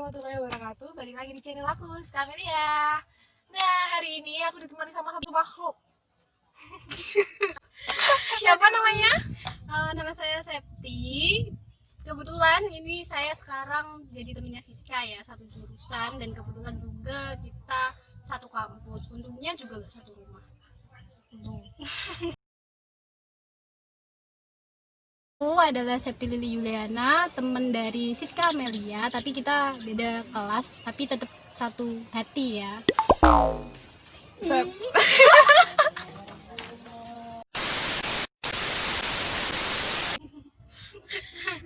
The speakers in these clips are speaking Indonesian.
warahmatullahi wabarakatuh. Balik lagi di channel aku, Skamelia. Nah, hari ini aku ditemani sama satu makhluk. Siapa namanya? Nama saya Septi. Kebetulan ini saya sekarang jadi temennya Siska ya, satu jurusan, dan kebetulan juga kita satu kampus. Untungnya juga gak satu rumah. Aku adalah Septi Lili Yuliana, teman dari Siska Amelia, tapi kita beda kelas, tapi tetap satu hati ya.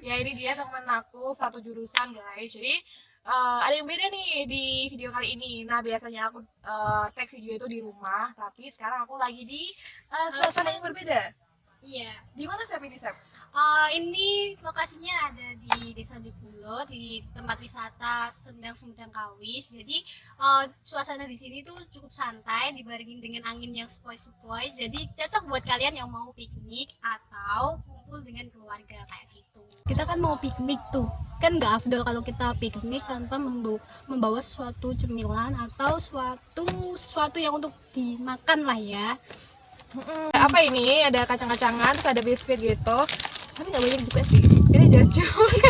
Ya, ini dia teman aku satu jurusan, guys. Jadi ada yang beda nih di video kali ini. Nah, biasanya aku tag video itu di rumah, tapi sekarang aku lagi di suasana yang berbeda. Iya. Di mana Sep ini, Sep? Ini lokasinya ada di Desa Jekulo, di tempat wisata Sendang Sumedang Kawis. Jadi suasana di sini tuh cukup santai dibarengin dengan angin yang sepoi-sepoi. Jadi cocok buat kalian yang mau piknik atau kumpul dengan keluarga kayak gitu. Kita kan mau piknik tuh, kan nggak afdol kalau kita piknik tanpa membawa sesuatu cemilan atau sesuatu yang untuk dimakan lah ya. Apa ini? Ada kacang-kacangan, terus ada biskuit gitu. Tapi nggak banyak juga sih. Ini just juice.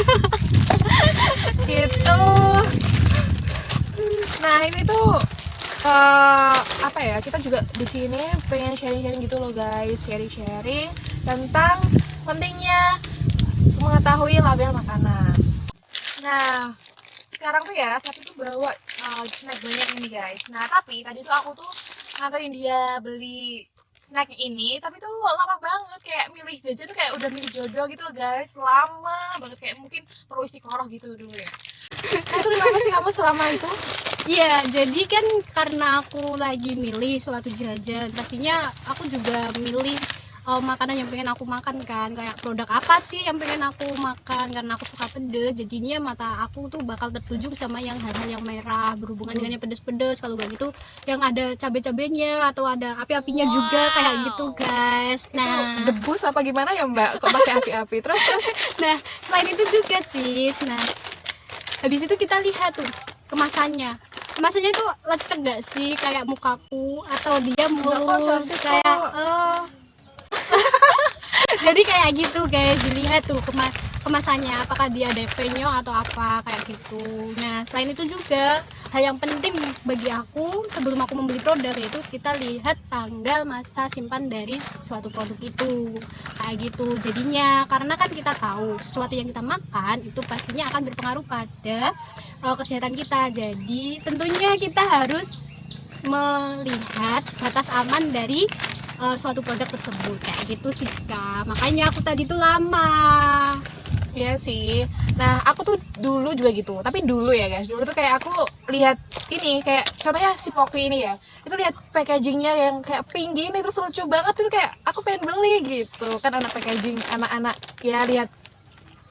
Gitu. Nah, ini tuh apa ya? Kita juga di sini pengen sharing-sharing gitu loh, guys. Sharing-sharing tentang pentingnya mengetahui label makanan. Nah, sekarang tuh ya, Sapi tuh bawa snack banyak ini, guys. Nah, tapi tadi tuh aku tuh nganterin dia beli snack ini, tapi tuh lama banget, kayak milih jajan tuh kayak udah milih jodoh gitu loh, guys. Lama banget, kayak mungkin perlu istiqoroh gitu dulu ya. Nah, itu kenapa sih kamu selama itu? Iya, jadi kan karena aku lagi milih suatu jajan, pastinya aku juga milih makanan yang pengen aku makan kan, kayak produk apa sih yang pengen aku makan, karena aku suka pedes, jadinya mata aku tuh bakal tertuju sama yang hal-hal yang merah berhubungan dengan yang pedes-pedes. Kalau gak gitu yang ada cabai-cabainya atau ada api-apinya juga kayak gitu, guys. Nah, Debus apa gimana ya, Mbak? Kok pakai api-api? Terus nah selain itu juga sih, nah habis itu kita lihat tuh kemasannya itu lecek gak sih kayak mukaku, atau dia mulus kayak jadi kayak gitu guys, dilihat tuh kemasannya apakah dia DP-nya atau apa kayak gitu. Nah, selain itu juga hal yang penting bagi aku sebelum aku membeli produk, yaitu kita lihat tanggal masa simpan dari suatu produk itu kayak gitu. Jadinya karena kan kita tahu sesuatu yang kita makan itu pastinya akan berpengaruh pada kesehatan kita, jadi tentunya kita harus melihat batas aman dari suatu produk tersebut kayak gitu, Siska. Makanya aku tadi tuh lama. iya sih. Nah, aku tuh dulu juga gitu. Tapi dulu ya, guys. Dulu tuh kayak aku lihat ini, kayak contohnya si Pocky ini ya. Itu lihat packagingnya yang kayak pink gini, terus lucu banget. Itu kayak aku pengen beli gitu. Kan anak packaging, anak-anak ya lihat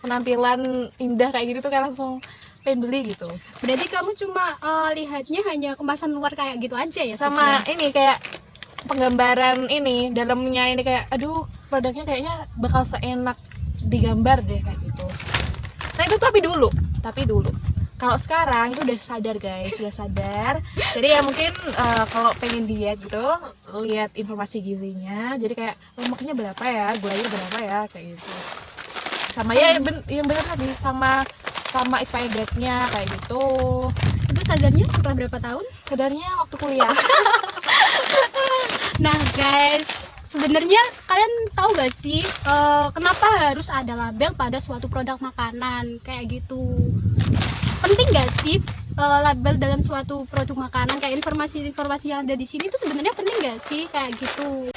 penampilan indah kayak gitu tuh kayak langsung pengen beli gitu. Berarti kamu cuma lihatnya hanya kemasan luar kayak gitu aja ya, Sama Siska? ini kayak penggambaran ini dalamnya ini kayak aduh produknya kayaknya bakal seenak digambar deh kayak gitu. Nah, itu tapi dulu kalau sekarang itu udah sadar, guys, sudah sadar. Jadi ya mungkin kalau pengen diet gitu lihat informasi gizinya, jadi kayak lemaknya berapa ya, gulanya berapa ya kayak gitu. Sama ya yang benar tadi, sama expired date-nya kayak gitu. Itu sadarnya setelah berapa tahun? Sadarnya waktu kuliah. Nah guys, sebenarnya kalian tahu gak sih kenapa harus ada label pada suatu produk makanan kayak gitu? Penting gak sih label dalam suatu produk makanan, kayak informasi-informasi yang ada di sini tuh sebenarnya penting gak sih kayak gitu?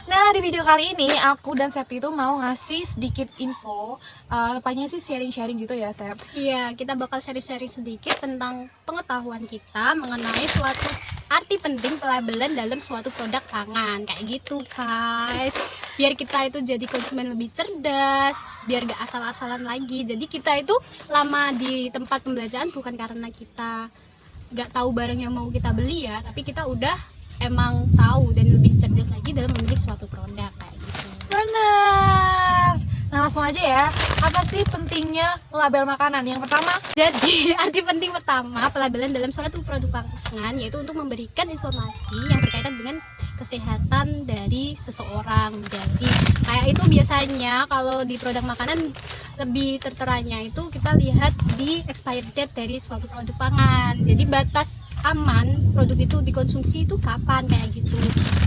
Nah, di video kali ini aku dan Septi itu mau ngasih sedikit info, tepatnya sih sharing-sharing gitu ya, Sep. Iya, kita bakal sharing-sharing sedikit tentang pengetahuan kita mengenai suatu arti penting pelabelan dalam suatu produk pangan kayak gitu, guys. Biar kita itu jadi konsumen lebih cerdas, biar gak asal-asalan lagi. Jadi kita itu lama di tempat pembelajaran bukan karena kita gak tahu barang yang mau kita beli ya, tapi kita udah emang tahu dan lebih cerdas lagi dalam memilih suatu produk kayak gitu. Benar. Nah langsung aja ya, apa sih pentingnya label makanan? Yang pertama, Jadi arti penting pertama pelabelan dalam suatu produk pangan yaitu untuk memberikan informasi yang berkaitan dengan kesehatan dari seseorang. Jadi kayak itu biasanya kalau di produk makanan lebih terteranya itu kita lihat di expired date dari suatu produk pangan. Jadi batas aman produk itu dikonsumsi itu kapan kayak gitu.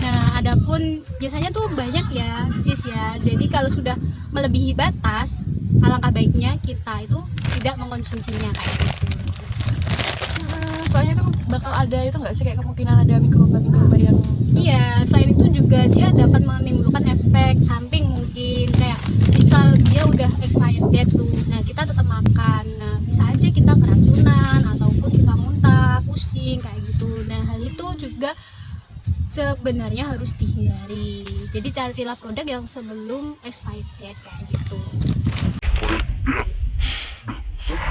Nah, adapun biasanya tuh banyak ya, sis ya. Jadi kalau sudah melebihi batas, alangkah baiknya kita itu tidak mengkonsumsinya kayak gitu. soalnya tuh bakal ada itu nggak sih kayak kemungkinan ada mikroba yang Iya, selain itu juga dia dapat menimbulkan efek samping mungkin kayak misal dia udah expired date tuh. Nah, kita tetap makan. Nah, bisa aja kita keracunan ataupun kita muntah, pusing kayak gitu. Nah, hal itu juga sebenarnya harus dihindari. Jadi carilah produk yang sebelum expired date kayak gitu.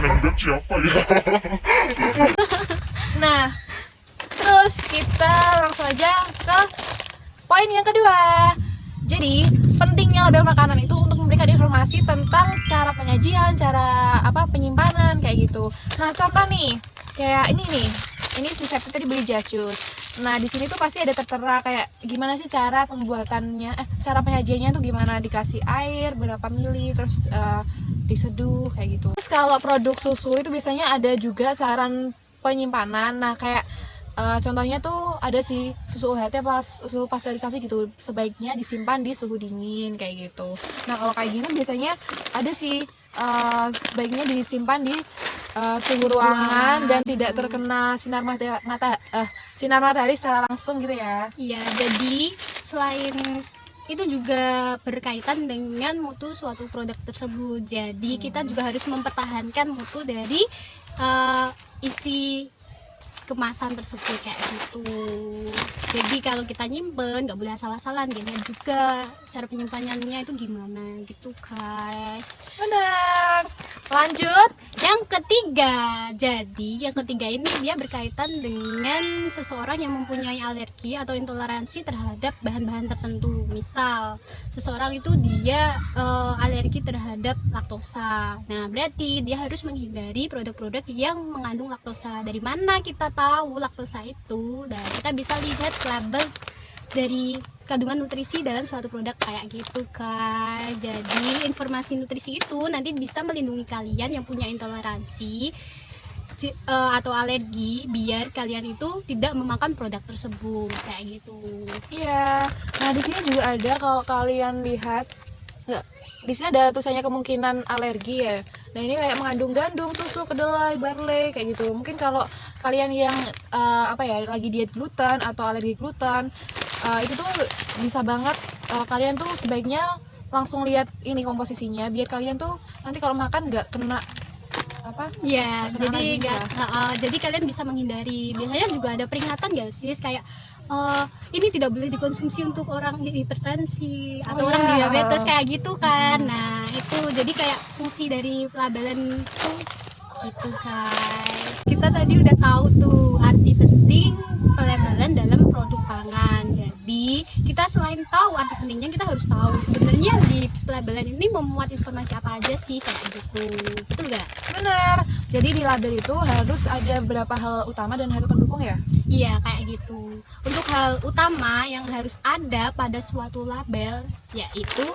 Nendang siapa ya? Nah, terus kita langsung aja ke poin yang kedua. Jadi, pentingnya label makanan itu untuk memberikan informasi tentang cara penyajian, cara penyimpanan kayak gitu. Nah, contoh nih, kayak ini nih. Ini si Septi tadi beli jacus. Nah, di sini tuh pasti ada tertera kayak gimana sih cara pembuatannya, cara penyajiannya tuh gimana, dikasih air berapa mili, terus diseduh kayak gitu. Terus kalau produk susu itu biasanya ada juga saran penyimpanan. Nah, kayak contohnya tuh ada sih susu UHT susu pasteurisasi gitu, sebaiknya disimpan di suhu dingin kayak gitu. Nah, kalau kayak gini biasanya ada sih sebaiknya disimpan di suhu ruangan dan tidak terkena sinar matahari secara langsung gitu ya. Iya, jadi selain itu juga berkaitan dengan mutu suatu produk tersebut. Jadi kita juga harus mempertahankan mutu dari isi kemasan tersebut kayak gitu. Jadi kalau kita nyimpen nggak boleh asal-asalan, dilihat juga cara penyimpanannya itu gimana gitu guys. Benar. Lanjut. Yang ketiga, jadi yang ketiga ini dia berkaitan dengan seseorang yang mempunyai alergi atau intoleransi terhadap bahan-bahan tertentu. Misal seseorang itu dia alergi terhadap laktosa. Nah, berarti dia harus menghindari produk-produk yang mengandung laktosa. Dari mana kita tahu laktosa itu? Dan kita bisa lihat label dari kandungan nutrisi dalam suatu produk kayak gitu kan. Jadi informasi nutrisi itu nanti bisa melindungi kalian yang punya intoleransi atau alergi, biar kalian itu tidak memakan produk tersebut kayak gitu. Iya. Nah, di sini juga ada, kalau kalian lihat nggak, di sini ada tulisannya kemungkinan alergi ya. Nah, ini kayak mengandung gandum, susu, kedelai, barley kayak gitu. Mungkin kalau kalian yang lagi diet gluten atau alergi gluten, itu tuh bisa banget kalian tuh sebaiknya langsung lihat ini komposisinya, biar kalian tuh nanti kalau makan nggak kena Ya, kena jadi alergi jadi kalian bisa menghindari. Biasanya juga ada peringatan gak sih, kayak ini tidak boleh dikonsumsi untuk orang hipertensi atau orang diabetes kayak gitu kan. Nah, itu jadi kayak fungsi dari pelabelan itu gitu guys. Kita tadi udah tahu tuh arti penting pelabelan dalam produk pangan. Jadi kita selain tahu arti pentingnya, kita harus tahu sebenarnya di pelabelan ini memuat informasi apa aja sih kayak gitu. Betul gak? Bener. Jadi di label itu harus ada beberapa hal utama dan hal pendukung ya. Iya, kayak gitu. Untuk hal utama yang harus ada pada suatu label yaitu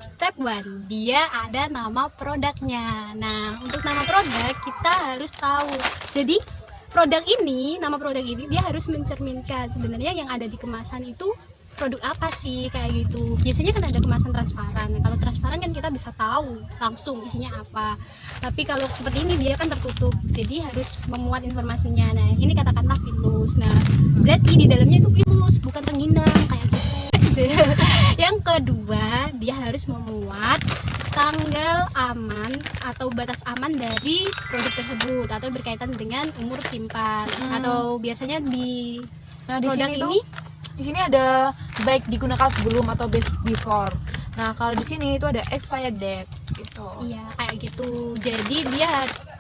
step 1, dia ada nama produknya. Nah, untuk nama produk kita harus tahu. Jadi nama produk ini dia harus mencerminkan sebenarnya yang ada di kemasan itu produk apa sih kayak gitu. Biasanya kan ada kemasan transparan. Nah, kalau transparan kan kita bisa tahu langsung isinya apa. Tapi kalau seperti ini dia kan tertutup, jadi harus memuat informasinya. Nah, ini katakanlah pilus. Nah, berarti di dalamnya itu pilus, bukan rengginang kayak gitu. Yang kedua, dia harus memuat tanggal aman atau batas aman dari produk tersebut atau berkaitan dengan umur simpan atau biasanya di produk sini ini di sini ada baik digunakan sebelum atau best before. Nah, kalau di sini itu ada expired date gitu. iya kayak gitu. Jadi dia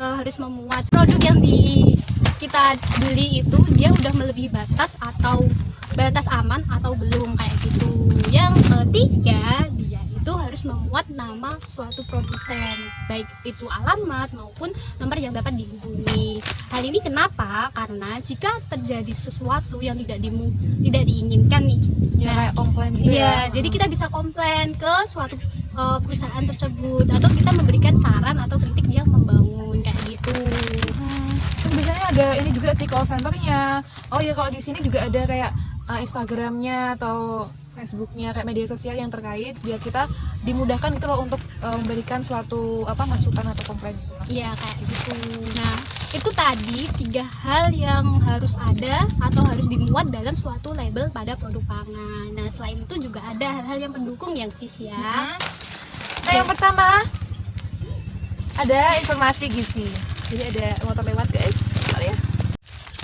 harus memuat produk yang kita beli itu dia udah melebihi batas atau batas aman atau belum kayak gitu. Yang ketiga, dia itu harus harus memuat nama suatu produsen, baik itu alamat maupun nomor yang dapat dihubungi. Hal ini kenapa? Karena jika terjadi sesuatu yang tidak diinginkan nih, Ya kayak komplain gitu iya, jadi kita bisa komplain ke suatu perusahaan tersebut, atau kita memberikan saran atau kritik yang membangun kayak gitu. Terus biasanya ada ini juga sih call centernya. Oh ya, kalau di sini juga ada kayak Instagramnya atau Facebooknya, kayak media sosial yang terkait, biar kita dimudahkan gitu loh untuk memberikan suatu masukan atau komplain gitu. Iya kayak gitu. Nah itu tadi 3 hal yang harus ada atau harus dimuat dalam suatu label pada produk pangan. Nah selain itu juga ada hal-hal yang pendukung yang sis ya. Nah, yang pertama ada informasi gizi. Jadi ada motor lewat guys, bentar ya.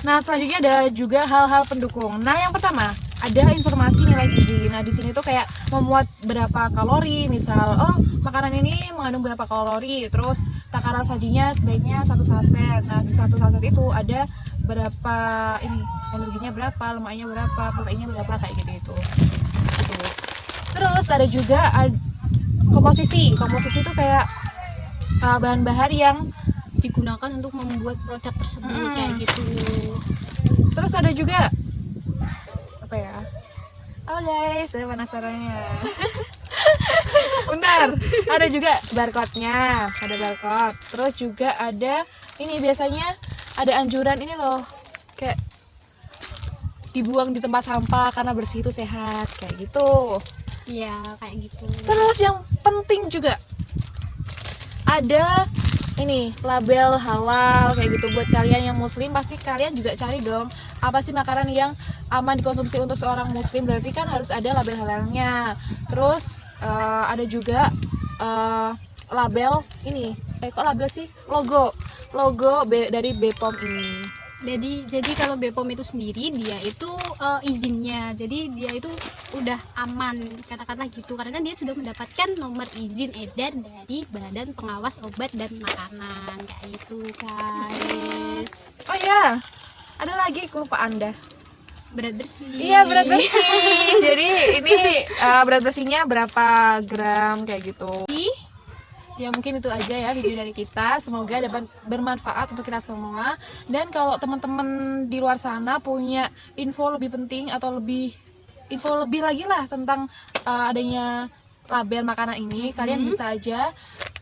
Nah, selanjutnya ada juga hal-hal pendukung. Nah, yang pertama ada informasi nilai gizi. Nah, di sini tuh kayak memuat berapa kalori, misal makanan ini mengandung berapa kalori, terus takaran sajinya sebaiknya 1 saset. Nah, di 1 saset itu ada berapa ini, energinya berapa, lemaknya berapa, proteinnya berapa, kayak gitu. Terus ada juga komposisi. Komposisi itu kayak bahan-bahan yang Digunakan untuk membuat produk tersebut kayak gitu. terus ada juga apa ya? Oh guys, saya penasarannya. Bentar, ada juga barcode-nya, ada barcode. Terus juga ada ini, biasanya ada anjuran ini loh, kayak dibuang di tempat sampah karena bersih itu sehat, kayak gitu. Iya kayak gitu. Terus yang penting juga ada ini label halal kayak gitu. Buat kalian yang muslim pasti kalian juga cari dong apa sih makanan yang aman dikonsumsi untuk seorang muslim, berarti kan harus ada label halalnya. Terus ada juga label ini kok label sih, logo dari BPOM ini. Jadi kalau BPOM itu sendiri dia itu izinnya, jadi dia itu udah aman katakanlah gitu, karena dia sudah mendapatkan nomor izin edar dari Badan Pengawas Obat dan Makanan kayak gitu guys. Oh ya, ada lagi kelupaan Anda. Berat bersih. Iya, berat bersih. Jadi ini berat bersihnya berapa gram kayak gitu. Ya mungkin itu aja ya video dari kita, semoga dapat bermanfaat untuk kita semua. Dan kalau teman-teman di luar sana punya info lebih penting atau info lebih lagi lah tentang adanya label makanan ini, kalian bisa aja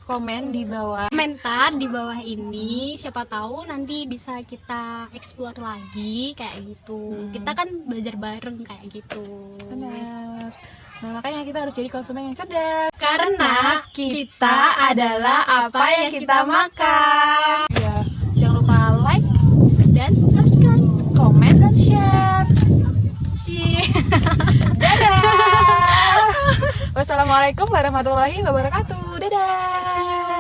komen di bawah. Komentar di bawah ini, siapa tahu nanti bisa kita explore lagi kayak gitu. Kita kan belajar bareng kayak gitu. Benar. Nah, makanya kita harus jadi konsumen yang cerdas. Karena kita adalah apa yang kita makan. Ya, jangan lupa like, Dan subscribe. komen, dan share. Dadah. Wassalamualaikum warahmatullahi wabarakatuh. Dadah.